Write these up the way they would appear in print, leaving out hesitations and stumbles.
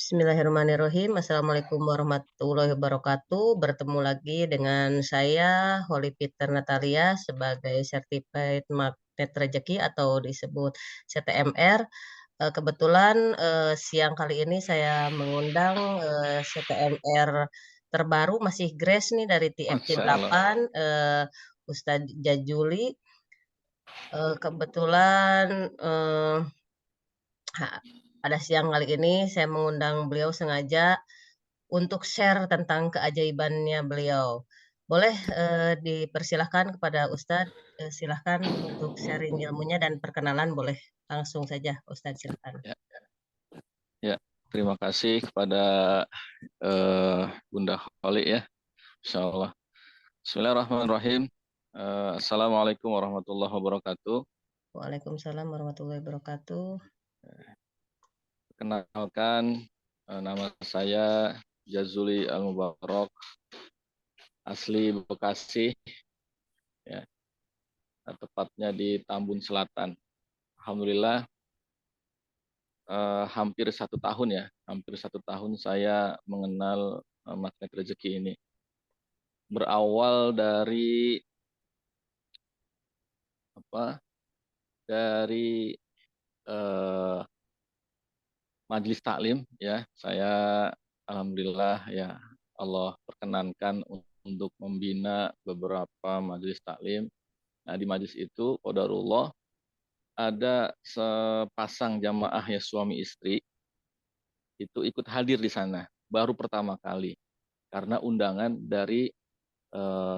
Bismillahirrahmanirrahim. Assalamualaikum warahmatullahi wabarakatuh. Bertemu lagi dengan saya, Holy Peter Natalia, sebagai Certified Magnet Rezeki atau disebut CTMR. Kebetulan siang kali ini saya mengundang CTMR terbaru, masih Grace nih dari TFC Masya Allah. 8, Ustadz Jajuli. Kebetulan pada siang kali ini saya mengundang beliau sengaja untuk share tentang keajaibannya beliau. Boleh dipersilahkan kepada Ustadz, silahkan untuk sharing ilmunya dan perkenalan boleh langsung saja Ustadz silakan. Ya, ya. Terima kasih kepada Bunda Kholi ya. Insya Allah. Bismillahirrahmanirrahim. Assalamualaikum warahmatullahi wabarakatuh. Waalaikumsalam warahmatullahi wabarakatuh. Kenalkan, nama saya Jazuli Al-Mubarak, asli Bekasi, ya, tepatnya di Tambun Selatan. Alhamdulillah, hampir 1 tahun ya, hampir 1 tahun saya mengenal magnet rezeki ini. Berawal dari apa? Dari eh, majelis taklim ya. Saya alhamdulillah ya Allah perkenankan untuk membina beberapa majelis taklim. Nah, di majelis itu qadarullah ada sepasang jamaah ya suami istri itu ikut hadir di sana baru pertama kali karena undangan dari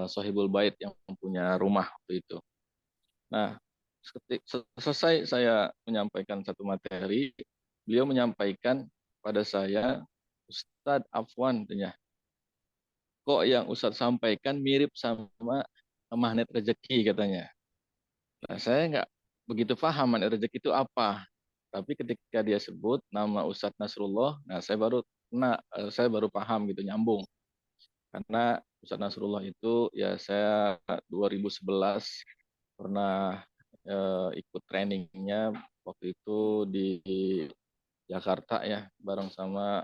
Sohibul Bait yang punya rumah waktu itu. Nah, selesai saya menyampaikan satu materi, beliau menyampaikan pada saya, Ustadz Afwan, kok yang Ustadz sampaikan mirip sama magnet rezeki katanya. Nah, saya nggak begitu paham magnet rezeki itu apa. Tapi ketika dia sebut nama Ustadz Nasrullah, nah saya baru paham gitu, nyambung. Karena Ustadz Nasrullah itu ya saya 2011 pernah ikut trainingnya waktu itu di Jakarta ya bareng sama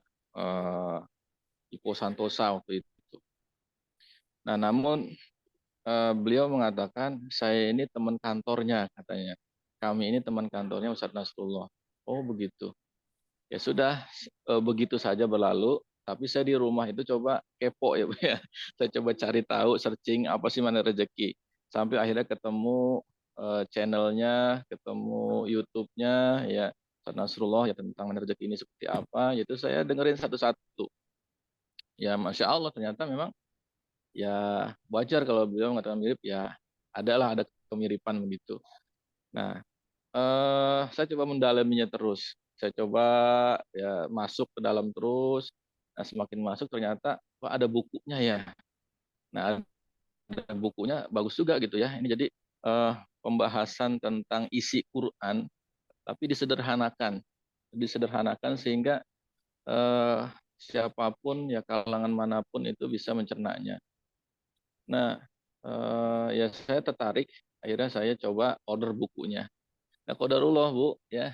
Ipo Santosa waktu itu. Nah, namun beliau mengatakan saya ini teman kantornya katanya. Kami ini teman kantornya Ustadz Nasrullah. Oh begitu. Ya sudah, begitu saja berlalu. Tapi saya di rumah itu coba kepo ya Bu ya. Saya coba cari tahu, searching apa sih mana rezeki. Sampai akhirnya ketemu channelnya, ketemu YouTube-nya ya Ustadz Nasrullah ya tentang mana rezeki ini seperti apa. Itu saya dengerin satu-satu. Ya Masya Allah ternyata memang ya wajar kalau beliau mengatakan mirip ya ada kemiripan begitu. Nah, saya coba mendalaminya terus. Saya coba ya masuk ke dalam terus. Nah, semakin masuk ternyata wah ada bukunya ya. Nah, ada bukunya bagus juga gitu ya. Ini jadi pembahasan tentang isi Quran tapi disederhanakan. Disederhanakan sehingga eh, siapapun ya kalangan manapun itu bisa mencernanya. Nah, ya saya tertarik. Akhirnya saya coba order bukunya. Nah, qadarullah Bu, ya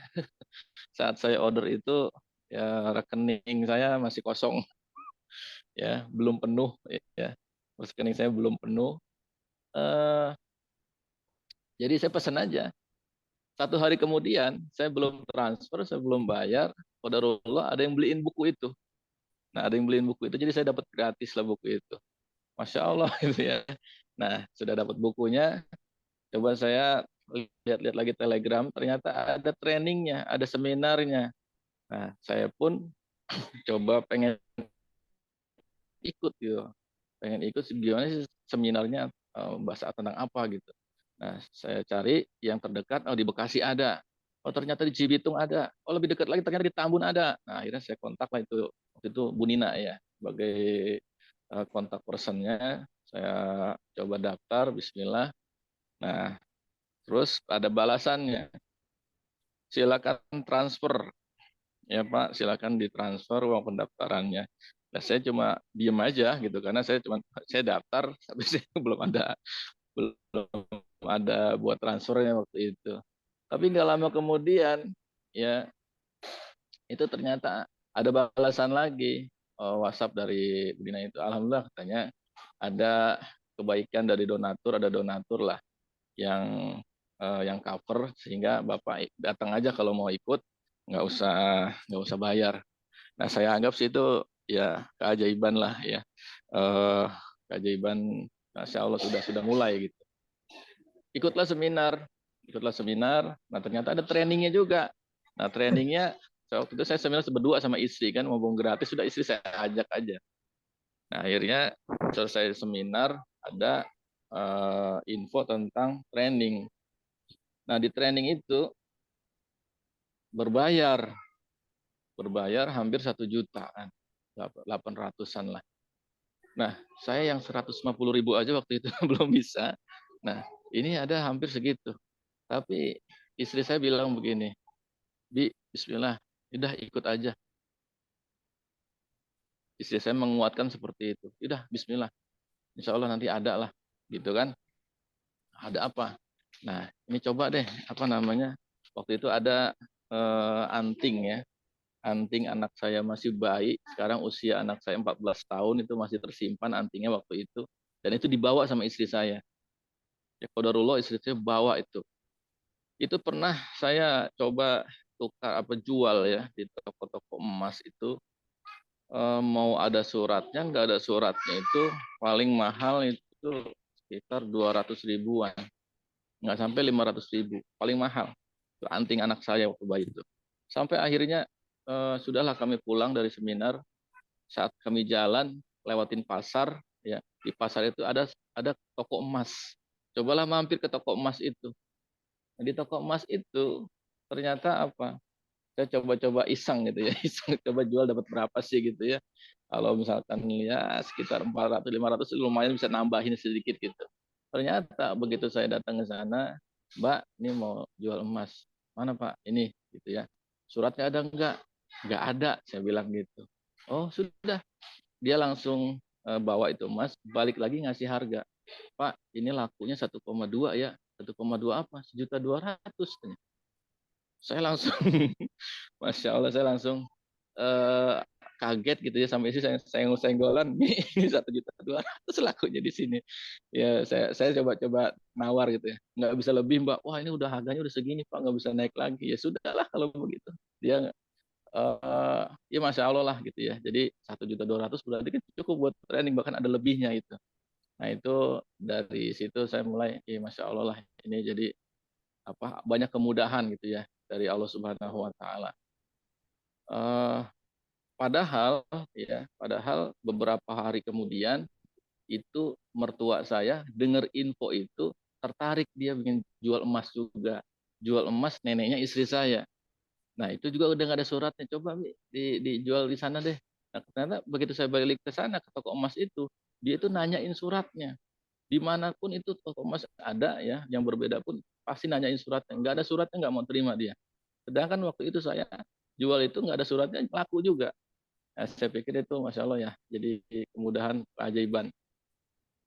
saat saya order itu ya rekening saya masih kosong, ya belum penuh, ya rekening saya belum penuh. Eh, jadi saya pesan aja. 1 hari kemudian saya belum transfer, saya belum bayar. Qadarullah ada yang beliin buku itu. Nah, ada yang beliin buku itu, jadi saya dapat gratis lah buku itu. Masya Allah gitu ya. Nah, sudah dapat bukunya, coba saya lihat-lihat lagi Telegram, ternyata ada trainingnya, ada seminarnya. Nah, saya pun coba pengen ikut gitu, pengen ikut gimana sih seminarnya, bahasa tentang apa gitu. Nah, saya cari yang terdekat, oh di Bekasi ada, oh ternyata di Cibitung ada, oh lebih dekat lagi ternyata di Tambun ada. Nah, akhirnya saya kontak lah itu waktu itu Bu Nina ya sebagai kontak personnya. Saya coba daftar, Bismillah. Nah, terus ada balasannya, silakan transfer ya Pak, silakan ditransfer uang pendaftarannya. Nah, saya cuma diem aja gitu karena saya daftar tapi saya belum ada buat transfernya waktu itu. Tapi nggak lama kemudian ya itu ternyata ada balasan lagi WhatsApp dari Budina itu. Alhamdulillah katanya ada kebaikan dari donatur, ada donatur lah yang yang cover sehingga Bapak datang aja kalau mau ikut, nggak usah bayar. Nah, saya anggap sih itu ya keajaiban lah ya. Eh, Keajaiban, Masya Allah sudah mulai gitu. Ikutlah seminar, ikutlah seminar. Nah, ternyata ada trainingnya juga. Nah, trainingnya waktu itu saya seminar berdua sama istri kan, mumpung gratis sudah istri saya ajak aja. Nah, akhirnya selesai seminar ada info tentang training. Nah, di training itu berbayar, berbayar hampir 1 juta kan, 800-an lah. Nah, saya yang 150.000 aja waktu itu belum bisa. Nah, ini ada hampir segitu. Tapi istri saya bilang begini, Bi, Bismillah, udah ikut aja. Istri saya menguatkan seperti itu. Udah, Bismillah, Insya Allah nanti ada lah, gitu kan? Ada apa? Nah, ini coba deh, apa namanya? Waktu itu ada anting ya, anting anak saya masih bayi, sekarang usia anak saya 14 tahun itu masih tersimpan antingnya waktu itu, dan itu dibawa sama istri saya. Ya qadarullah istri saya bawa itu. Itu pernah saya coba tukar apa jual ya di toko-toko emas itu, mau ada suratnya nggak ada suratnya itu paling mahal itu sekitar 200 ribuan, nggak sampai 500 ribu paling mahal. Itu anting anak saya waktu bayi itu. Sampai akhirnya sudahlah kami pulang dari seminar, saat kami jalan lewatin pasar ya, di pasar itu ada toko emas. Cobalah mampir ke toko emas itu. Nah, di toko emas itu ternyata apa? Saya coba-coba iseng gitu ya, iseng coba jual dapat berapa sih gitu ya. Kalau misalkan ya sekitar 400 500 lumayan bisa nambahin sedikit gitu. Ternyata begitu saya datang ke sana, Mbak, ini mau jual emas. Mana Pak? Ini gitu ya. Suratnya ada enggak? Enggak ada, saya bilang gitu. Oh, sudah. Dia langsung bawa itu emas, balik lagi ngasih harga. Pak, ini lakunya 1,2 ya. 1,2 apa? 1.200.000. Saya langsung, Masya Allah, saya langsung eh, kaget gitu ya, sampai sih saya senggol-senggolan. Ini 1.200.000 lakunya di sini. Ya saya coba-coba nawar gitu ya, nggak bisa lebih Mbak. Wah, ini udah harganya udah segini Pak, nggak bisa naik lagi. Ya sudahlah kalau begitu. Dia ya Masya Allah lah gitu ya. Jadi 1.200.000 berarti kan cukup buat training, bahkan ada lebihnya itu. Nah itu dari situ saya mulai, ya Masya Allah lah, ini jadi apa, banyak kemudahan gitu ya dari Allah Subhanahu Wa Taala. Eh, padahal beberapa hari kemudian itu mertua saya dengar info itu, tertarik, dia ingin jual emas juga, jual emas neneknya istri saya. Nah itu juga udah nggak ada suratnya, coba dijual di sana deh. Nah ternyata begitu saya balik ke sana ke toko emas itu, dia itu nanyain suratnya. Dimanapun itu toko emas ada ya, yang berbeda pun pasti nanyain suratnya. Nggak ada suratnya nggak mau terima dia. Sedangkan waktu itu saya jual itu nggak ada suratnya, laku juga. Nah, saya pikir itu Masya Allah ya, jadi kemudahan, keajaiban.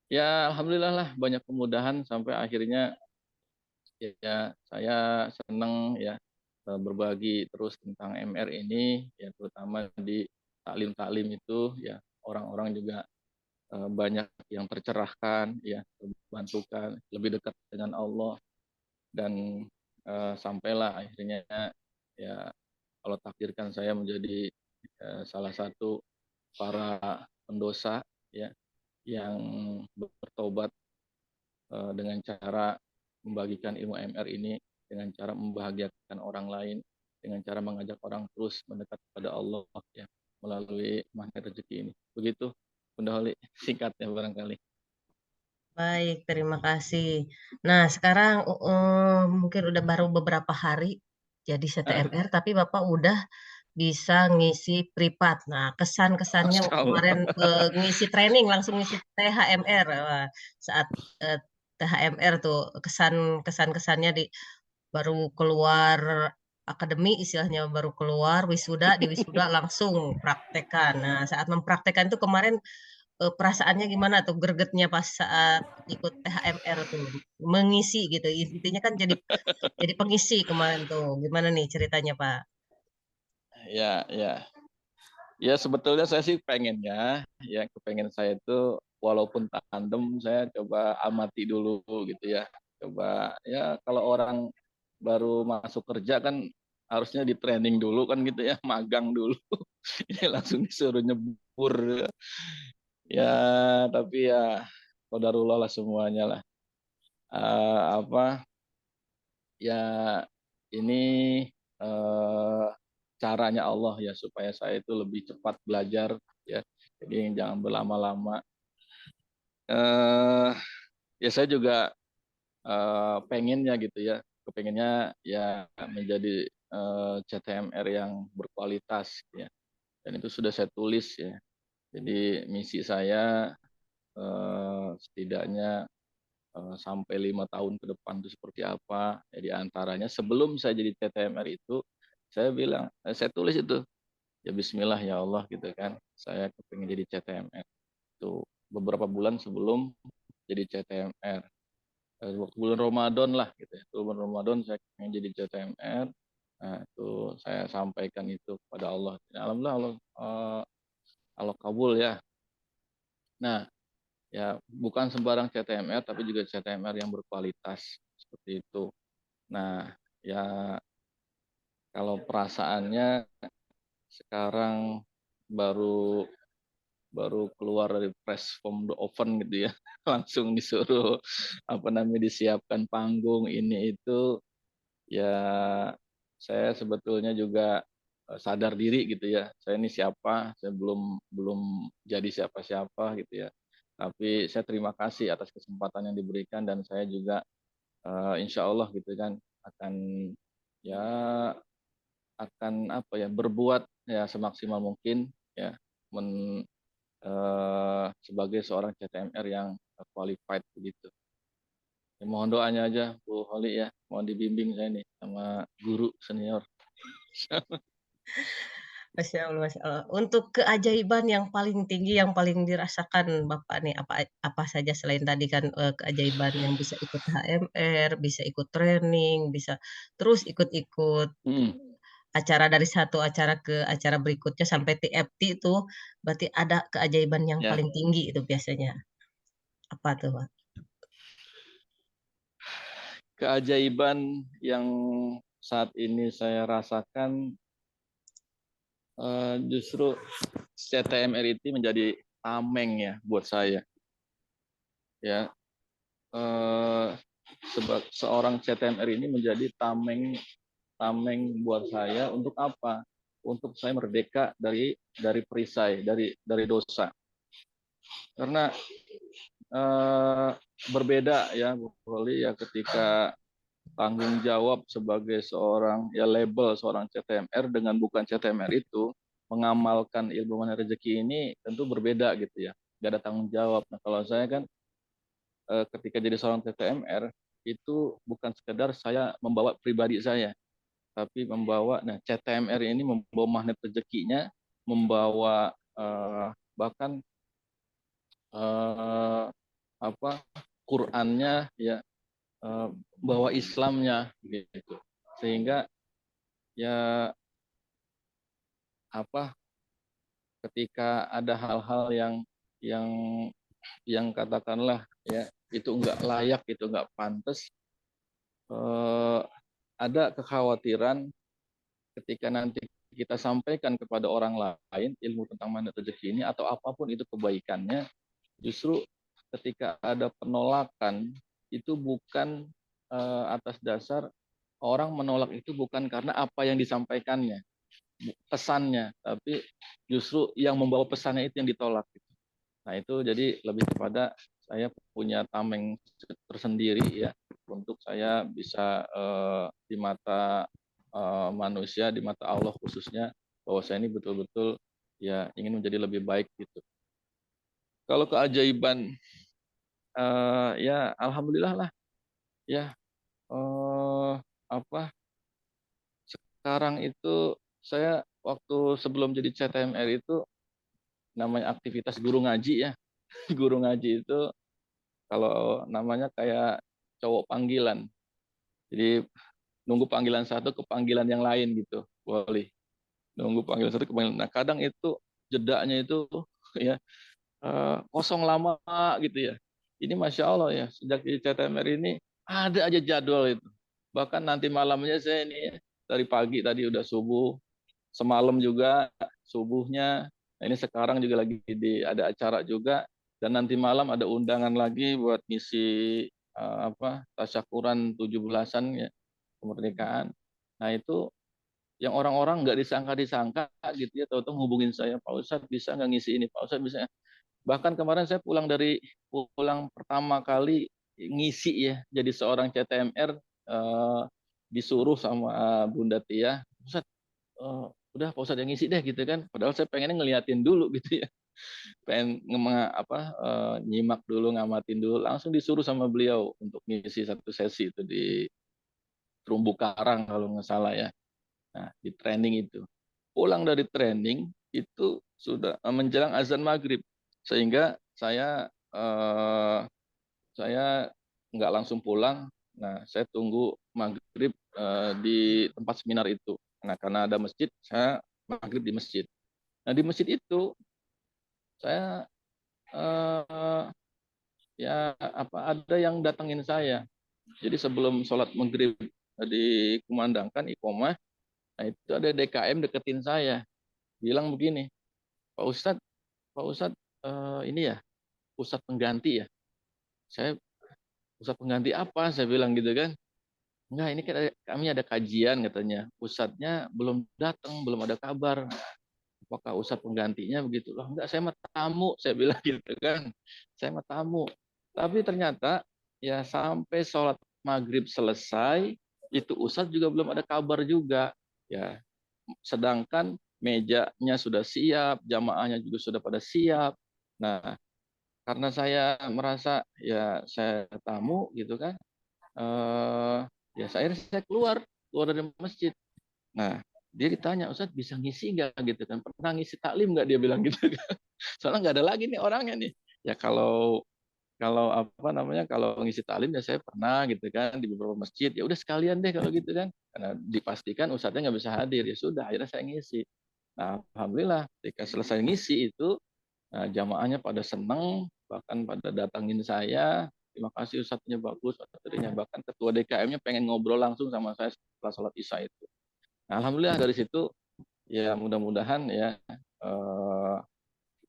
Ya Alhamdulillah lah, banyak kemudahan sampai akhirnya ya saya senang ya berbagi terus tentang MR ini ya, terutama di taklim-taklim itu ya, orang-orang juga banyak yang tercerahkan ya, terbantukan, lebih dekat dengan Allah, dan sampailah akhirnya ya Allah takdirkan saya menjadi salah satu para pendosa ya, yang bertobat dengan cara membagikan ilmu MR ini, dengan cara membahagiakan orang lain, dengan cara mengajak orang terus mendekat kepada Allah ya, melalui magnet rezeki ini. Begitu Bunda Holi, singkatnya barangkali. Baik, terima kasih. Nah, sekarang mungkin udah baru beberapa hari jadi CTMR, tapi Bapak udah bisa ngisi privat. Nah, kesan-kesannya Masya Allah. kemarin ngisi training langsung ngisi THMR. Wah, saat eh, THMR tuh kesan-kesannya di baru keluar akademi, istilahnya baru keluar wisuda, di wisuda langsung praktekan. Nah, saat mempraktekan itu kemarin perasaannya gimana tuh, gregetnya pas saat ikut THMR tuh mengisi gitu, intinya kan jadi pengisi kemarin tuh, gimana nih ceritanya Pak? Ya, ya. Ya sebetulnya saya sih pengennya, ya kepengen saya itu walaupun tandem saya coba amati dulu gitu ya. Coba ya kalau orang baru masuk kerja kan harusnya di training dulu kan gitu ya, magang dulu. Ini langsung disuruh nyebur. Ya tapi ya qadarullah lah semuanya lah. Apa ya ini eh, caranya Allah ya supaya saya itu lebih cepat belajar ya. Jadi jangan berlama-lama. eh Ya saya juga pengennya gitu ya, kepengennya ya menjadi CTMR yang berkualitas ya. Dan itu sudah saya tulis ya. Jadi misi saya setidaknya sampai 5 tahun ke depan itu seperti apa. Jadi antaranya sebelum saya jadi CTMR itu saya bilang, saya tulis itu ya Bismillah ya Allah gitu kan. Saya kepengen jadi CTMR itu beberapa bulan sebelum jadi CTMR. Waktu bulan Ramadan lah gitu ya. Bulan Ramadan saya pengen jadi CTMR. Nah, itu saya sampaikan itu kepada Allah. Alhamdulillah Allah kabul ya. Nah, ya bukan sembarang CTMR tapi juga CTMR yang berkualitas seperti itu. Nah, ya kalau perasaannya sekarang baru baru keluar dari press from the oven gitu ya, langsung disuruh apa namanya disiapkan panggung ini itu ya saya sebetulnya juga sadar diri gitu ya. Saya ini siapa? Saya belum belum jadi siapa-siapa gitu ya. Tapi saya terima kasih atas kesempatan yang diberikan dan saya juga insya Allah gitu kan akan ya akan apa ya berbuat ya semaksimal mungkin ya men, sebagai seorang CTMR yang qualified begitu. Ya, mohon doanya aja Bu Holi ya, mohon dibimbing saya nih sama guru senior. Masya Allah, Masya Allah. Untuk keajaiban yang paling tinggi, yang paling dirasakan Bapak nih, apa saja selain tadi kan, keajaiban yang bisa ikut HMR, bisa ikut training, bisa terus ikut-ikut Hmm, acara dari satu acara ke acara berikutnya sampai TFT itu, berarti ada keajaiban yang ya paling tinggi itu biasanya. Apa tuh, Pak? keajaiban yang saat ini saya rasakan justru CTMR itu menjadi tameng ya buat saya ya eh, seorang CTMR ini menjadi tameng tameng buat saya untuk apa? Untuk saya merdeka dari perisai, dari dosa. Karena eh, berbeda ya Bu Roli ya ketika tanggung jawab sebagai seorang ya label seorang CTMR dengan bukan CTMR itu mengamalkan ilmu mana rezeki ini tentu berbeda gitu ya. Gak ada tanggung jawab. Nah kalau saya kan ketika jadi seorang CTMR itu bukan sekedar saya membawa pribadi saya, tapi membawa nah CTMR ini membawa magnet rezekinya, membawa bahkan eh, apa Qurannya ya eh, bawa Islamnya gitu. Sehingga ya apa ketika ada hal-hal yang yang katakanlah ya itu enggak layak, itu enggak pantas, eh, ada kekhawatiran ketika nanti kita sampaikan kepada orang lain ilmu tentang mandat rezeki ini atau apapun itu kebaikannya, justru ketika ada penolakan itu bukan atas dasar orang menolak itu bukan karena apa yang disampaikannya, pesannya, tapi justru yang membawa pesannya itu yang ditolak. Nah itu jadi lebih kepada saya punya tameng tersendiri ya untuk saya bisa di mata manusia, di mata Allah khususnya bahwa saya ini betul-betul ya ingin menjadi lebih baik gitu. Kalau keajaiban ya alhamdulillah lah ya eh, apa sekarang itu saya waktu sebelum jadi CTMR itu namanya aktivitas guru ngaji ya. Guru ngaji itu kalau namanya kayak cowok panggilan. Jadi nunggu panggilan satu ke panggilan yang lain gitu. Boleh. Nunggu panggilan satu ke panggilan. Nah, kadang itu jedanya itu ya kosong lama gitu ya. Ini Masya Allah ya, sejak di CTMR ini ada aja jadwal itu. Bahkan nanti malamnya saya ini ya, dari pagi tadi udah subuh, semalam juga subuhnya. Nah, ini sekarang juga lagi ada acara juga, dan nanti malam ada undangan lagi buat ngisi tasyakuran 17-an ya, kemerdekaan. Nah itu yang orang-orang nggak disangka-disangka gitu ya, tahu-tahu hubungin saya, Pak Ustadz bisa nggak ngisi ini, Pak Ustadz bisa. Bahkan kemarin saya pulang pertama kali ngisi ya, jadi seorang CTMR, disuruh sama Bunda Tia, Ustadz, udah Pak Ustadz yang ngisi deh gitu kan. Padahal saya pengennya ngeliatin dulu gitu ya, pengen nyimak dulu, ngamatin dulu, langsung disuruh sama beliau untuk ngisi satu sesi itu di Terumbu Karang kalau nggak salah ya. Nah, di training itu. Pulang dari training itu sudah menjelang azan maghrib, sehingga saya nggak langsung pulang. Nah, saya tunggu maghrib di tempat seminar itu. Nah, karena ada masjid, saya maghrib di masjid. Nah, di masjid itu saya eh, ya ada yang datengin saya. Jadi sebelum sholat maghrib dikumandangkan iqomah, nah itu ada DKM deketin saya, bilang begini, Pak Ustadz, Pak Ustadz, ini ya Ustadz pengganti ya. Saya, Ustadz pengganti apa? Saya bilang gitu kan. Enggak, ini kan kami ada kajian katanya. Ustadznya belum datang, belum ada kabar. Apakah Ustadz penggantinya begitu? Loh, enggak, saya mah tamu, saya bilang gitu kan. Saya mah tamu. Tapi ternyata ya sampai sholat maghrib selesai, itu Ustadz juga belum ada kabar juga. Ya, sedangkan mejanya sudah siap, jamaahnya juga sudah pada siap. Nah, karena saya merasa ya saya tamu gitu kan, eh, ya saya keluar dari masjid. Nah, dia ditanya, Ustadz bisa ngisi nggak gitu kan, pernah ngisi taklim nggak, dia bilang gitu kan. Soalnya nggak ada lagi nih orangnya nih. Ya kalau kalau kalau ngisi taklim ya saya pernah gitu kan di beberapa masjid, ya udah sekalian deh kalau gitu kan, karena dipastikan ustadznya nggak bisa hadir, ya sudah akhirnya saya ngisi. Nah, alhamdulillah ketika selesai ngisi itu, nah, jamaahnya pada seneng, bahkan pada datangin saya, terima kasih Ustadznya bagus, materinya. Bahkan ketua DKM-nya pengen ngobrol langsung sama saya setelah sholat isya itu. Nah, alhamdulillah dari situ ya mudah-mudahan ya eh,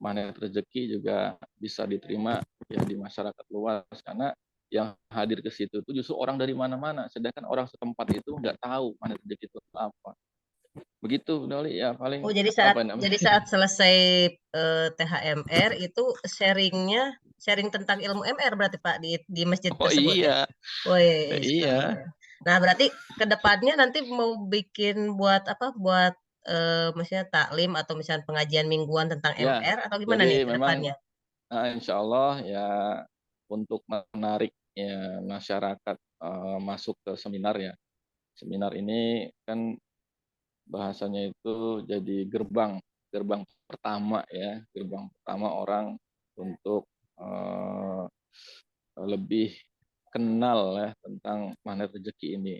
magnet rezeki juga bisa diterima ya di masyarakat luas, karena yang hadir ke situ itu justru orang dari mana-mana, sedangkan orang setempat itu nggak tahu magnet rezeki itu apa. Begitu, Doli, ya paling Oh, apa namanya. jadi saat selesai THMR itu sharing tentang ilmu MR berarti Pak di masjid Oh tersebut ya. iya, Wih, keren, iya, keren. Nah, berarti ke depannya nanti mau bikin buat apa? Buat maksudnya taklim atau misalnya pengajian mingguan tentang ya. MR atau gimana nih Jadi ke memang depannya? insya Allah ya, untuk menarik ya masyarakat masuk ke seminar ya. Seminar ini kan bahasanya itu jadi gerbang gerbang pertama ya, gerbang pertama orang untuk eh, lebih kenal ya tentang magnet rezeki ini.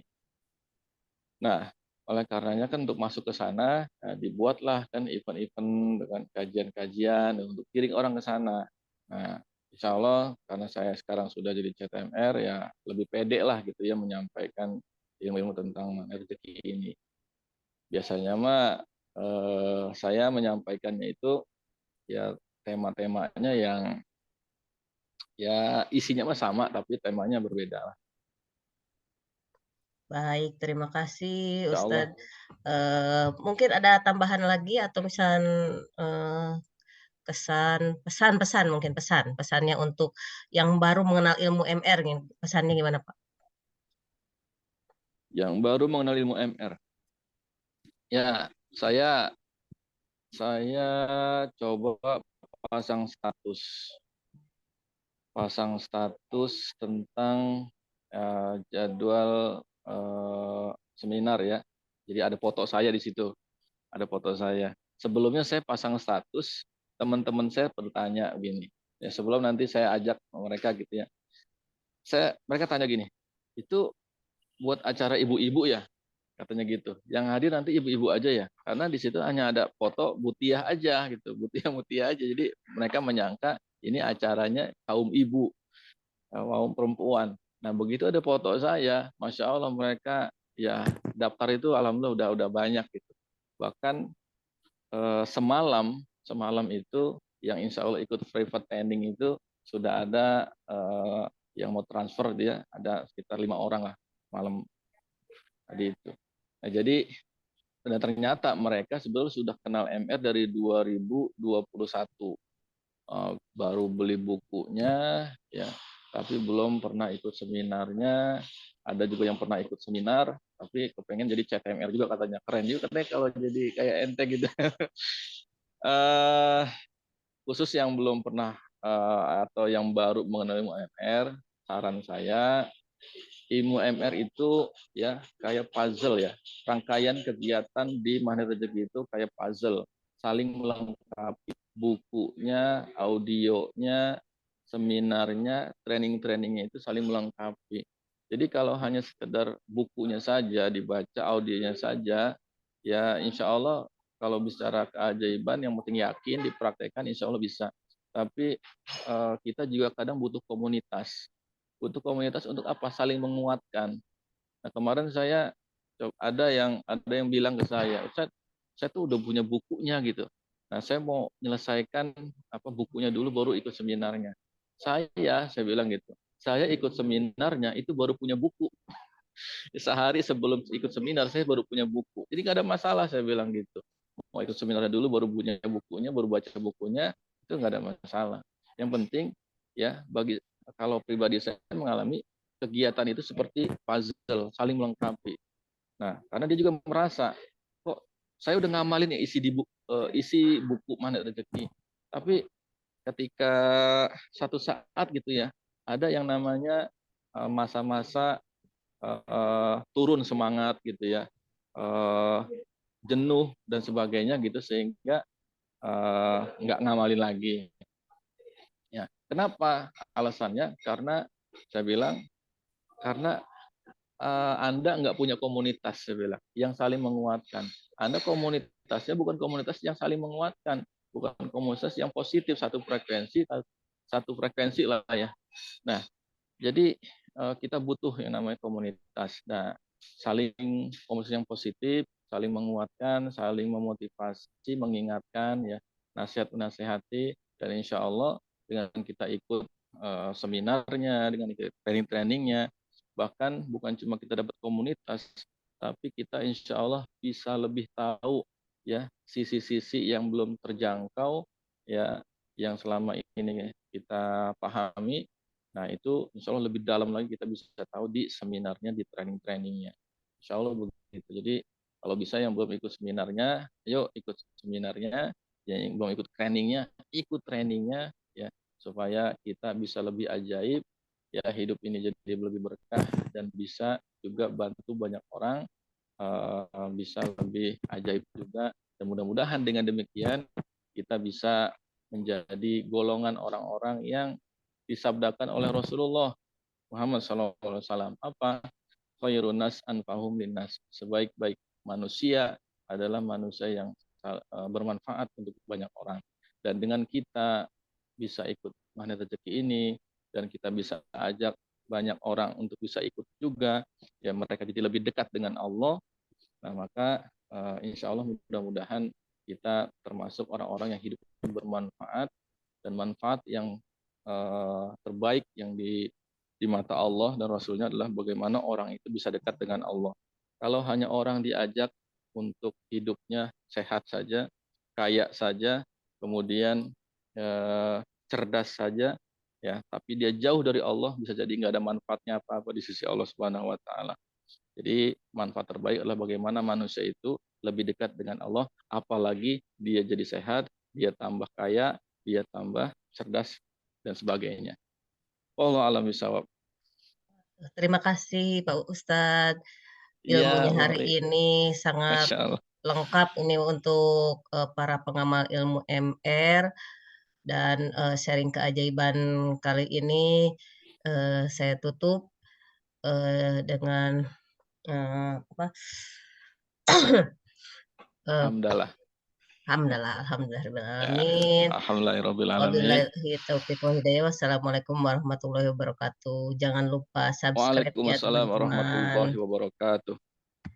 Nah, oleh karenanya kan untuk masuk ke sana, nah, dibuatlah kan event-event dengan kajian-kajian untuk kiring orang ke sana. Nah, insya Allah karena saya sekarang sudah jadi CTMR ya lebih pede lah gitu ya menyampaikan ilmu-ilmu tentang magnet rezeki ini. Biasanya mah saya menyampaikannya itu ya tema-temanya yang ya isinya mah sama tapi temanya berbeda lah. Baik, terima kasih Insya Allah. Ustadz. Mungkin ada tambahan lagi atau misal eh, pesan-pesan mungkin pesannya untuk yang baru mengenal ilmu MR nih. Pesannya gimana Pak? Yang baru mengenal ilmu MR. Ya, saya coba pasang status, tentang jadwal seminar ya. Jadi ada foto saya di situ, ada foto saya. Sebelumnya saya pasang status, teman-teman saya bertanya begini. Ya sebelum nanti saya ajak mereka gitu ya. Mereka tanya gini, itu buat acara ibu-ibu ya? katanya gitu. Yang hadir nanti ibu-ibu aja ya, karena di situ hanya ada foto Mutia aja gitu, Mutia aja. Jadi mereka menyangka ini acaranya kaum ibu, kaum perempuan. Nah begitu ada foto saya, masya Allah mereka ya daftar itu alhamdulillah udah banyak gitu. Bahkan semalam semalam itu yang insya Allah ikut private training itu sudah ada yang mau transfer, dia ada sekitar 5 orang lah malam tadi itu. Nah, jadi dan ternyata mereka sebetulnya sudah kenal MR dari 2021. Baru beli bukunya ya, tapi belum pernah ikut seminarnya. Ada juga yang pernah ikut seminar, tapi kepengen jadi CTMR juga katanya. Keren juga katanya kalau jadi kayak ente gitu. eh Khusus yang belum pernah atau yang baru mengenal ilmu MR, saran saya ilmu MR itu ya kayak puzzle ya. Rangkaian kegiatan di Magnet Rezeki itu kayak puzzle, saling melengkapi. Bukunya, audionya, seminarnya, training-trainingnya itu saling melengkapi. Jadi kalau hanya sekedar bukunya saja dibaca, audionya saja, ya insya Allah kalau bicara keajaiban yang penting yakin, dipraktekkan insya Allah bisa. Tapi kita juga kadang butuh komunitas. Butuh komunitas untuk apa? Saling menguatkan. Nah, kemarin saya ada yang bilang ke saya, Ustaz, saya tuh udah punya bukunya gitu. Nah, saya mau menyelesaikan apa bukunya dulu baru ikut seminarnya. Saya bilang gitu. Saya ikut seminarnya itu baru punya buku. Sehari sebelum ikut seminar saya baru punya buku. Jadi nggak ada masalah saya bilang gitu. Mau ikut seminarnya dulu baru punya bukunya, baru baca bukunya itu nggak ada masalah. Yang penting ya bagi kalau pribadi saya mengalami kegiatan itu seperti puzzle, saling melengkapi. Nah, karena dia juga merasa kok saya udah ngamalin ya isi buku Mana Rezeki. Tapi ketika satu saat gitu ya, ada yang namanya masa-masa turun semangat gitu ya, uh, jenuh dan sebagainya gitu sehingga nggak ngamalin lagi. Ya, kenapa? Alasannya karena saya bilang karena Anda nggak punya komunitas, saya bilang, yang saling menguatkan. Anda komunitasnya bukan komunitas yang saling menguatkan, bukan komunitas yang positif, satu frekuensi lah ya. Nah, jadi kita butuh yang namanya komunitas. Nah, saling komunitas yang positif, saling menguatkan, saling memotivasi, mengingatkan, ya, nasihat menasehati, dan insya Allah dengan kita ikut seminarnya, dengan ikut training-trainingnya, bahkan bukan cuma kita dapat komunitas, tapi kita insya Allah bisa lebih tahu ya sisi-sisi yang belum terjangkau ya yang selama ini kita pahami. Nah, itu insya Allah lebih dalam lagi kita bisa tahu di seminarnya, di training-trainingnya. Insya Allah begitu. Jadi, kalau bisa yang belum ikut seminarnya, ayo ikut seminarnya. Yang belum ikut trainingnya, ikut trainingnya, ya, supaya kita bisa lebih ajaib, ya hidup ini jadi lebih berkah, dan bisa juga bantu banyak orang, bisa lebih ajaib juga. Dan mudah-mudahan dengan demikian, kita bisa menjadi golongan orang-orang yang disabdakan oleh Rasulullah Muhammad SAW. Apa? Khairun nas anfahum linnas. Sebaik-baik manusia adalah manusia yang bermanfaat untuk banyak orang. Dan dengan kita bisa ikut Magnet Rezeki ini, dan kita bisa ajak banyak orang untuk bisa ikut juga, ya mereka jadi lebih dekat dengan Allah. Nah, maka insya Allah mudah-mudahan kita termasuk orang-orang yang hidupnya bermanfaat, dan manfaat yang terbaik yang di mata Allah dan Rasulnya adalah bagaimana orang itu bisa dekat dengan Allah. Kalau hanya orang diajak untuk hidupnya sehat saja, kaya saja, kemudian eh, cerdas saja, ya, tapi dia jauh dari Allah, bisa jadi nggak ada manfaatnya apa-apa di sisi Allah Subhanahu Wa Taala. Jadi manfaat terbaik adalah bagaimana manusia itu lebih dekat dengan Allah, apalagi dia jadi sehat, dia tambah kaya, dia tambah cerdas dan sebagainya. Allah alam bisawab. Terima kasih Pak Ustadz. Iya, Ilmunya hari baik. ini sangat Masya Allah. lengkap ini untuk para pengamal ilmu MR, dan sharing keajaiban kali ini saya tutup dengan apa? Eh, Hamdalah. Alhamdulillah, alhamdulillah rabbil Ya, alamin. alhamdulillahirabbil alamin. Wabillahi taufiq wal hidayah. Wassalamualaikum warahmatullahi wabarakatuh. Jangan lupa subscribe ya Waalaikumsalam teman-teman. warahmatullahi wabarakatuh.